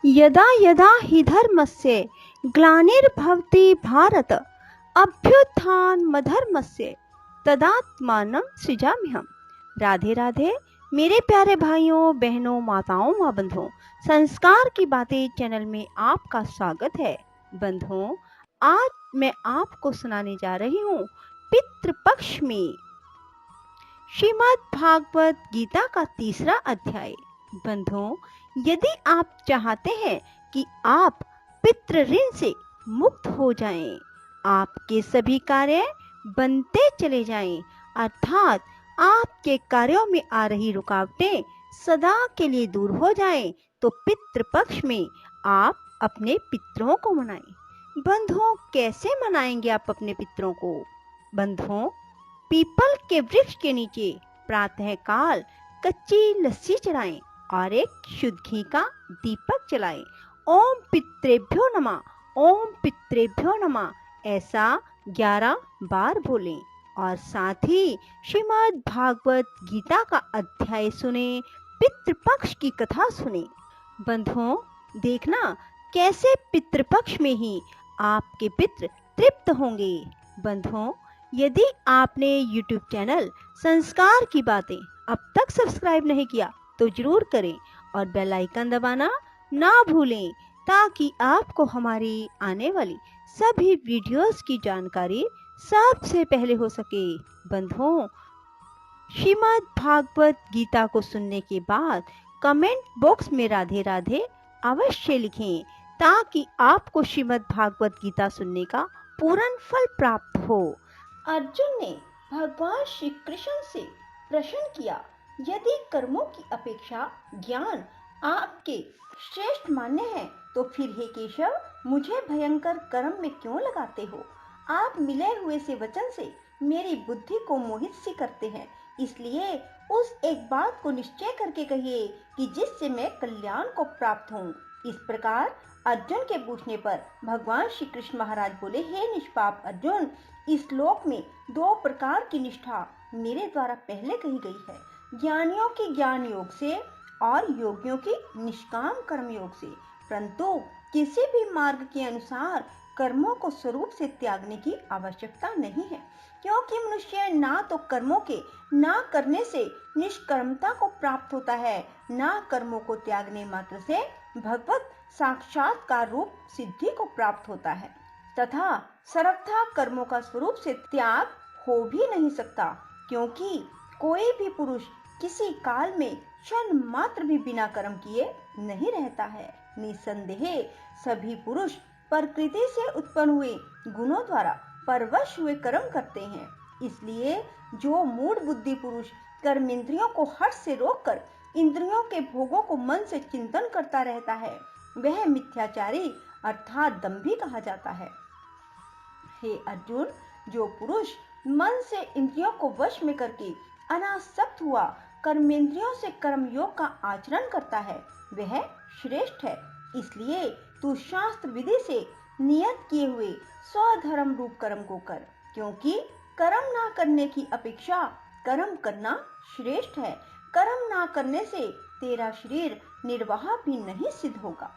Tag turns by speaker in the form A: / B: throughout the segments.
A: यदा यदा हि धर्मस्य ग्लानिर्भवति भारत अभ्युत्थानमधर्मस्य तदात्मानं सृजाम्यहम्। राधे राधे मेरे प्यारे भाइयों बहनों माताओं व बंधुओं, संस्कार की बातें चैनल में आपका स्वागत है। बंधुओं, आज मैं आपको सुनाने जा रही हूँ पितृपक्ष में श्रीमद् भागवत गीता का 3रा अध्याय। बंधुओं, यदि आप चाहते हैं कि आप पितृ ऋण से मुक्त हो जाएं, आपके सभी कार्य बनते चले जाएं, अर्थात आपके कार्यों में आ रही रुकावटें सदा के लिए दूर हो जाएं, तो पितृपक्ष में आप अपने पितरों को मनाएं। बंधुओं, कैसे मनाएंगे आप अपने पितरों को? बंधुओं, पीपल के वृक्ष के नीचे प्रातःकाल कच्ची लस्सी चढ़ाएं और एक शुद्ध घी का दीपक जलाएं। ओम पितृभ्यो नमः, ओम पितृभ्यो नमः ऐसा 11 बार बोलें और साथ ही श्रीमद् भागवत गीता का अध्याय सुने, पितृपक्ष की कथा सुने। बंधुओं, देखना कैसे पितृपक्ष में ही आपके पितृ तृप्त होंगे। बंधुओं, यदि आपने YouTube चैनल संस्कार की बातें अब तक सब्सक्राइब नहीं किया तो जरूर करें और बेल आइकन दबाना ना भूलें, ताकि आपको हमारी आने वाली सभी वीडियोस की जानकारी सबसे पहले हो सके। बंधुओं, श्रीमद् भागवत गीता को सुनने के बाद कमेंट बॉक्स में राधे राधे अवश्य लिखें, ताकि आपको श्रीमद् भागवत गीता सुनने का पूर्ण फल प्राप्त हो। अर्जुन ने भगवान श्री कृष्ण से प्रश्न किया, यदि कर्मों की अपेक्षा ज्ञान आपके श्रेष्ठ मान्य है, तो फिर हे केशव, मुझे भयंकर कर्म में क्यों लगाते हो? आप मिले हुए से वचन से मेरी बुद्धि को मोहित सी करते हैं, इसलिए उस एक बात को निश्चय करके कहिए कि जिससे मैं कल्याण को प्राप्त हूँ। इस प्रकार अर्जुन के पूछने पर भगवान श्री कृष्ण महाराज बोले, हे निष्पाप अर्जुन, इस लोक में 2 प्रकार की निष्ठा मेरे द्वारा पहले कही गई है, ज्ञानियों की ज्ञान योग से और योगियों की निष्काम कर्म योग से। परंतु किसी भी मार्ग के अनुसार कर्मों को स्वरूप से त्यागने की आवश्यकता नहीं है, क्योंकि मनुष्य ना तो कर्मों के ना करने से निष्कर्मता को प्राप्त होता है, ना कर्मों को त्यागने मात्र से भगवत साक्षात्कार रूप सिद्धि को प्राप्त होता है, तथा सर्वथा कर्मों का स्वरूप से त्याग हो भी नहीं सकता, क्योंकि कोई भी पुरुष किसी काल में क्षण मात्र भी बिना कर्म किए नहीं रहता है। निसंदेह सभी पुरुष प्रकृति से उत्पन्न हुए गुणों द्वारा परवश हुए कर्म करते हैं। इसलिए जो मूढ़ बुद्धि पुरुष कर्मेंद्रियों को हठ से रोककर इंद्रियों के भोगों को मन से चिंतन करता रहता है, वह मिथ्याचारी अर्थात दंभी कहा जाता है। हे अर्जुन, जो पुरुष मन से इंद्रियों को वश में करके अनासक्त हुआ कर्मेंद्रियों से कर्म योग का आचरण करता है, वह श्रेष्ठ है। इसलिए तू शास्त्र विधि से नियत किए हुए स्वधर्म रूप कर्म को कर, क्योंकि कर्म ना करने की अपेक्षा कर्म करना श्रेष्ठ है। कर्म ना करने से तेरा शरीर निर्वाह भी नहीं सिद्ध होगा।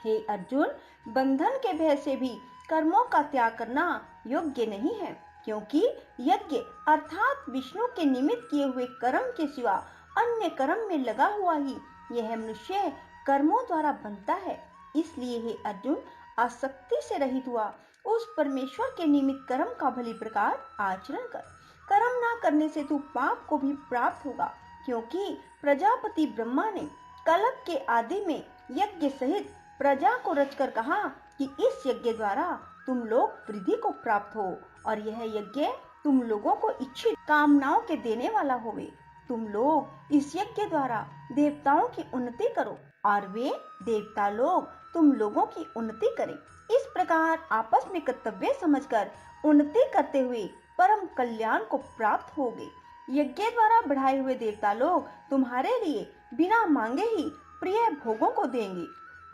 A: हे अर्जुन, बंधन के भय से भी कर्मों का त्याग करना योग्य नहीं है, क्योंकि यज्ञ अर्थात विष्णु के निमित्त किए हुए कर्म के सिवा अन्य कर्म में लगा हुआ ही यह मनुष्य कर्मों द्वारा बनता है। इसलिए हे अर्जुन, आसक्ति से रहित हुआ उस परमेश्वर के निमित्त कर्म का भली प्रकार आचरण कर। कर्म ना करने से तू पाप को भी प्राप्त होगा, क्योंकि प्रजापति ब्रह्मा ने कल्प के आदि में यज्ञ सहित प्रजा को रचकर कहा कि इस यज्ञ द्वारा तुम लोग वृद्धि को प्राप्त हो, और यह यज्ञ तुम लोगों को इच्छित कामनाओं के देने वाला होवे। तुम लोग इस यज्ञ द्वारा देवताओं की उन्नति करो, और वे देवता लोग तुम लोगों की उन्नति करें। इस प्रकार आपस में कर्तव्य समझकर उन्नति करते हुए परम कल्याण को प्राप्त होगे। यज्ञ द्वारा बढ़ाए हुए देवता लोग तुम्हारे लिए बिना मांगे ही प्रिय भोगों को देंगे।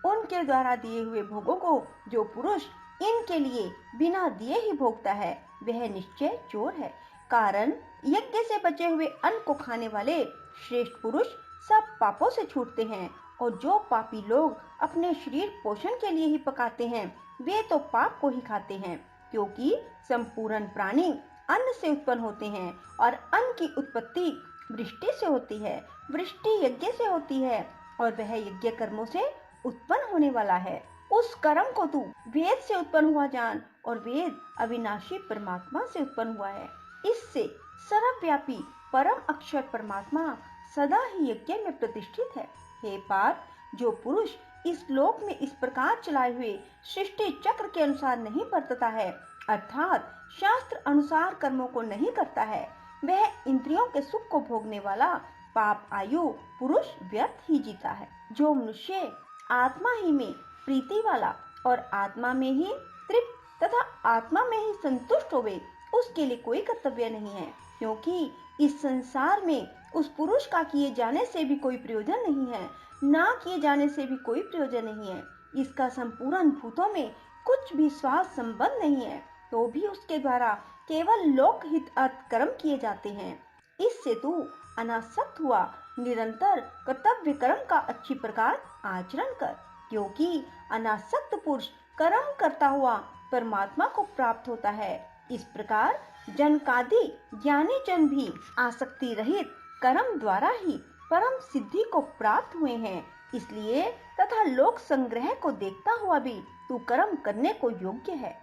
A: उनके द्वारा दिए हुए भोगों को जो पुरुष इनके लिए बिना दिए ही भोगता है, वह निश्चय चोर है। कारण यज्ञ से बचे हुए अन्न को खाने वाले श्रेष्ठ पुरुष सब पापों से छूटते हैं और जो पापी लोग अपने शरीर पोषण के लिए ही पकाते हैं वे तो पाप को ही खाते हैं, क्योंकि संपूर्ण प्राणी अन्न से उत्पन्न होते हैं और अन्न की उत्पत्ति वृष्टि से होती है, वृष्टि यज्ञ से होती है और वह यज्ञ कर्मों से उत्पन्न होने वाला है। उस कर्म को तू वेद से उत्पन्न हुआ जान, और वेद अविनाशी परमात्मा से उत्पन्न हुआ है। इससे सर्वव्यापी परम अक्षर परमात्मा सदा ही यज्ञ में प्रतिष्ठित है। हे पार्थ, जो पुरुष इस लोक में इस प्रकार चलाए हुए सृष्टि चक्र के अनुसार नहीं बरतता है, अर्थात शास्त्र अनुसार कर्मों को नहीं करता है, वह इंद्रियों के सुख को भोगने वाला पाप आयु पुरुष व्यर्थ ही जीता है। जो मनुष्य आत्मा ही में प्रीति वाला और आत्मा में ही तृप्त तथा आत्मा में ही संतुष्ट होवे, उसके लिए कोई कर्तव्य नहीं है, क्योंकि इस संसार में उस पुरुष का किए जाने से भी कोई प्रयोजन नहीं है, ना किए जाने से भी कोई प्रयोजन नहीं है। इसका संपूर्ण भूतों में कुछ भी स्वार्थ संबंध नहीं है, तो भी उसके द्वारा केवल लोकहित अर्थ कर्म किए जाते हैं। इससे तू अनासक्त हुआ निरंतर कर्तव्य कर्म का अच्छी प्रकार आचरण कर, क्योंकि अनासक्त पुरुष कर्म करता हुआ परमात्मा को प्राप्त होता है। इस प्रकार जनकादि ज्ञानी जन भी आसक्ति रहित कर्म द्वारा ही परम सिद्धि को प्राप्त हुए हैं। इसलिए तथा लोक संग्रह को देखता हुआ भी तू कर्म करने को योग्य है,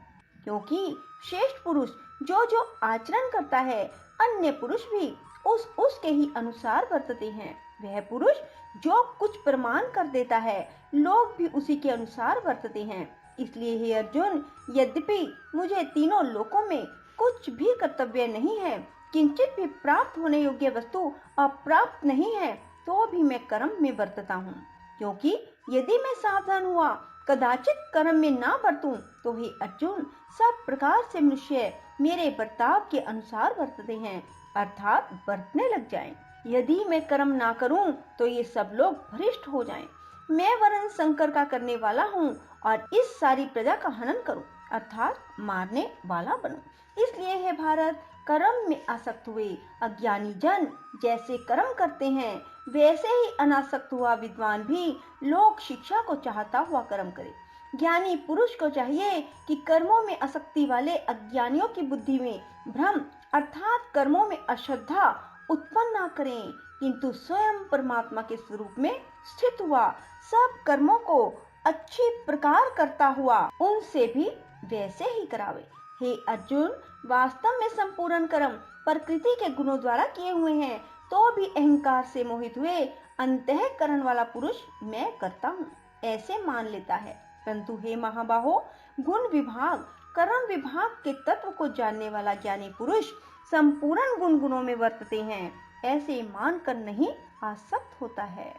A: क्योंकि श्रेष्ठ पुरुष जो जो आचरण करता है अन्य पुरुष भी उसके ही अनुसार बरतते हैं। वह पुरुष जो कुछ प्रमाण कर देता है लोग भी उसी के अनुसार बरतते हैं। इसलिए हे अर्जुन, यद्यपि मुझे तीनों लोकों में कुछ भी कर्तव्य नहीं है, किंचित भी प्राप्त होने योग्य वस्तु अप्राप्त नहीं है, तो भी मैं कर्म में बरतता हूँ, क्योंकि यदि मैं सावधान हुआ कदाचित कर्म में ना बरतूं तो हे अर्जुन, सब प्रकार से मनुष्य मेरे बर्ताव के अनुसार बरतते हैं, अर्थात बरतने लग जाएं। यदि मैं कर्म ना करूं तो ये सब लोग भ्रष्ट हो जाएं। मैं वरन शंकर का करने वाला हूँ और इस सारी प्रजा का हनन करूं, अर्थात मारने वाला बनूं। इसलिए हे भारत, कर्म में आसक्त हुए अज्ञानी जन जैसे कर्म करते हैं, वैसे ही अनासक्त हुआ विद्वान भी लोक शिक्षा को चाहता हुआ कर्म करे। ज्ञानी पुरुष को चाहिए कि कर्मों में आसक्ति वाले अज्ञानियों की बुद्धि में भ्रम अर्थात कर्मों में अश्रद्धा उत्पन्न न करें, किंतु स्वयं परमात्मा के स्वरूप में स्थित हुआ सब कर्मों को अच्छी प्रकार करता हुआ उनसे भी वैसे ही करावे। हे अर्जुन, वास्तव में संपूर्ण कर्म प्रकृति के गुणों द्वारा किए हुए हैं, तो भी अहंकार से मोहित हुए अंतःकरण वाला पुरुष मैं करता हूँ ऐसे मान लेता है। परंतु हे महाबाहो, गुण विभाग कर्म विभाग के तत्व को जानने वाला ज्ञानी पुरुष संपूर्ण गुणों में वर्तते हैं ऐसे मानकर नहीं आसक्त होता है,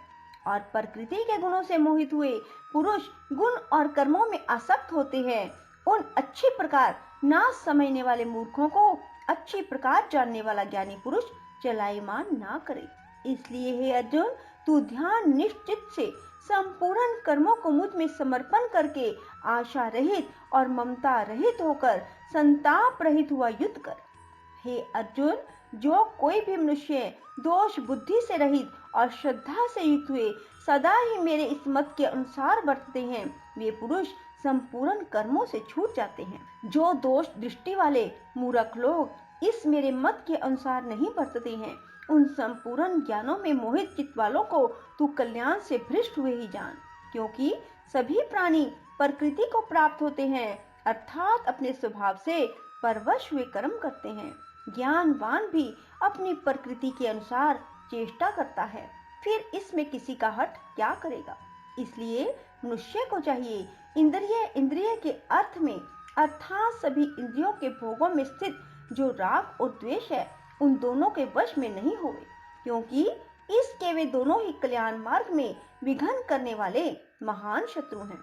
A: और प्रकृति के गुणों से मोहित हुए पुरुष गुण और कर्मों में आसक्त होते हैं। उन अच्छी प्रकार ना समझने वाले मूर्खों को अच्छी प्रकार जानने वाला ज्ञानी पुरुष चलायमान ना करे। इसलिए हे अर्जुन, तू ध्यान निश्चित से संपूर्ण कर्मों को मुझ में समर्पण करके आशा रहित और ममता रहित होकर संताप रहित हुआ युद्ध कर। हे अर्जुन, जो कोई भी मनुष्य दोष बुद्धि से रहित और श्रद्धा से युक्त हुए सदा ही मेरे इस मत के अनुसार बरतते हैं, वे पुरुष संपूर्ण कर्मों से छूट जाते हैं। जो दोष दृष्टि वाले मूर्ख लोग इस मेरे मत के अनुसार नहीं बरतते हैं, उन संपूर्ण ज्ञानों में मोहित चित्त वालों को तू कल्याण से भ्रष्ट हुए ही जान, क्योंकि सभी प्राणी प्रकृति को प्राप्त होते हैं, अर्थात अपने स्वभाव से परवश हुए कर्म करते हैं। ज्ञानवान भी अपनी प्रकृति के अनुसार चेष्टा करता है, फिर इसमें किसी का हट क्या करेगा। इसलिए मनुष्य को चाहिए इंद्रिय के अर्थ में अर्थात सभी इंद्रियों के भोगों में स्थित जो राग और द्वेष है, उन दोनों के वश में नहीं होवे, क्योंकि इसके वे दोनों ही कल्याण मार्ग में विघ्न करने वाले महान शत्रु हैं।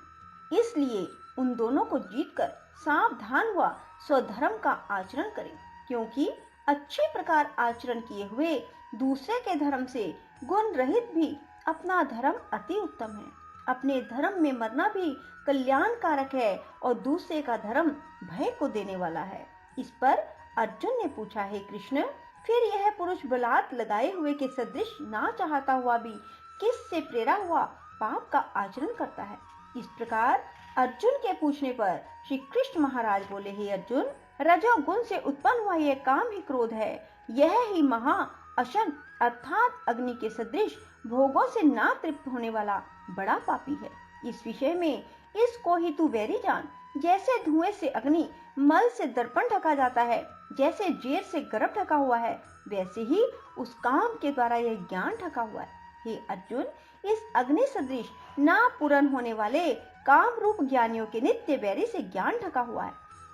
A: इसलिए उन दोनों को जीतकर सावधान हुआ स्वधर्म का आचरण करें, क्योंकि अच्छी प्रकार आचरण किए हुए दूसरे के धर्म से गुण रहित भी अपना धर्म अति उत्तम है। अपने धर्म में मरना भी कल्याणकारक है और दूसरे का धर्म भय को देने वाला है। इस पर अर्जुन ने पूछा, हे कृष्ण, फिर यह पुरुष बलात् लगाए हुए के सदृश ना चाहता हुआ भी किस से प्रेरा हुआ पाप का आचरण करता है। इस प्रकार अर्जुन के पूछने पर श्री कृष्ण महाराज बोले, हे अर्जुन, रजोगुण से उत्पन्न हुआ यह काम ही क्रोध है। यह ही महा अशन अर्थात अग्नि के सदृश भोगों से ना तृप्त होने वाला बड़ा पापी है। इस विषय में इसको ही तू वैरी जान। जैसे धुएं से अग्नि, मल से दर्पण ढका जाता है, जैसे जेर से गर्भ ढका हुआ है, वैसे ही उस काम के द्वारा यह ज्ञान ढका हुआ है। हे अर्जुन, इस अग्नि सदृश ना पूर्ण होने वाले काम रूप ज्ञानियों के नित्य वैरी से ज्ञान ढका हुआ है।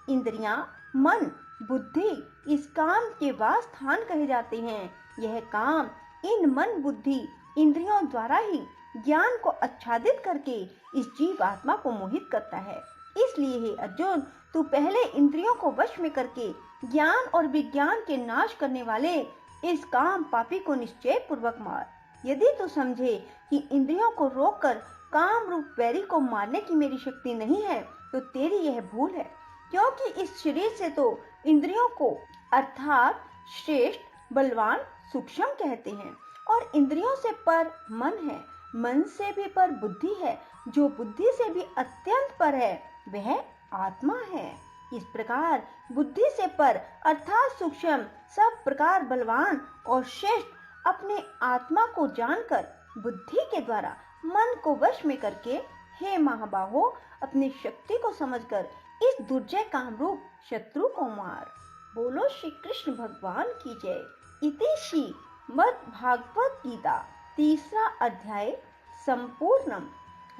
A: इंद्रियां, मन, बुद्धि इस काम के वास स्थान कहे जाते हैं। यह काम इन मन, बुद्धि, इंद्रियों द्वारा ही ज्ञान को आच्छादित करके इस जीव आत्मा को मोहित करता है। इसलिए हे अर्जुन, तू पहले इंद्रियों को वश में करके ज्ञान और विज्ञान के नाश करने वाले इस काम पापी को निश्चय पूर्वक मार। यदि तू समझे कि इंद्रियों को रोककर काम रूप वैरी को मारने की मेरी शक्ति नहीं है, तो तेरी यह भूल है। क्योंकि इस शरीर से तो इंद्रियों को अर्थात श्रेष्ठ, बलवान, सूक्ष्म कहते हैं, और इंद्रियों से पर मन है, मन से भी पर बुद्धि है, जो बुद्धि से भी अत्यंत पर है, वह आत्मा है। इस प्रकार बुद्धि से पर अर्थात सूक्ष्म, सब प्रकार बलवान और श्रेष्ठ अपने आत्मा को जानकर बुद्धि के द्वारा मन को वश में करके, हे महाबाहो, अपनी शक्ति को समझकर इस दुर्जय काम रूप शत्रु को मार। बोलो श्री कृष्ण भगवान की जय। इति श्री मद् भागवत गीता 3 अध्याय संपूर्णम।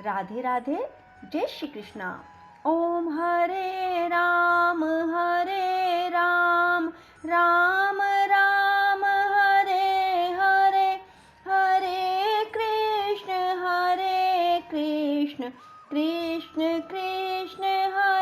A: राधे राधे। जय श्री कृष्णा। ओम हरे राम राम राम हरे हरे, हरे कृष्ण कृष्ण कृष्ण कृष्ण हरे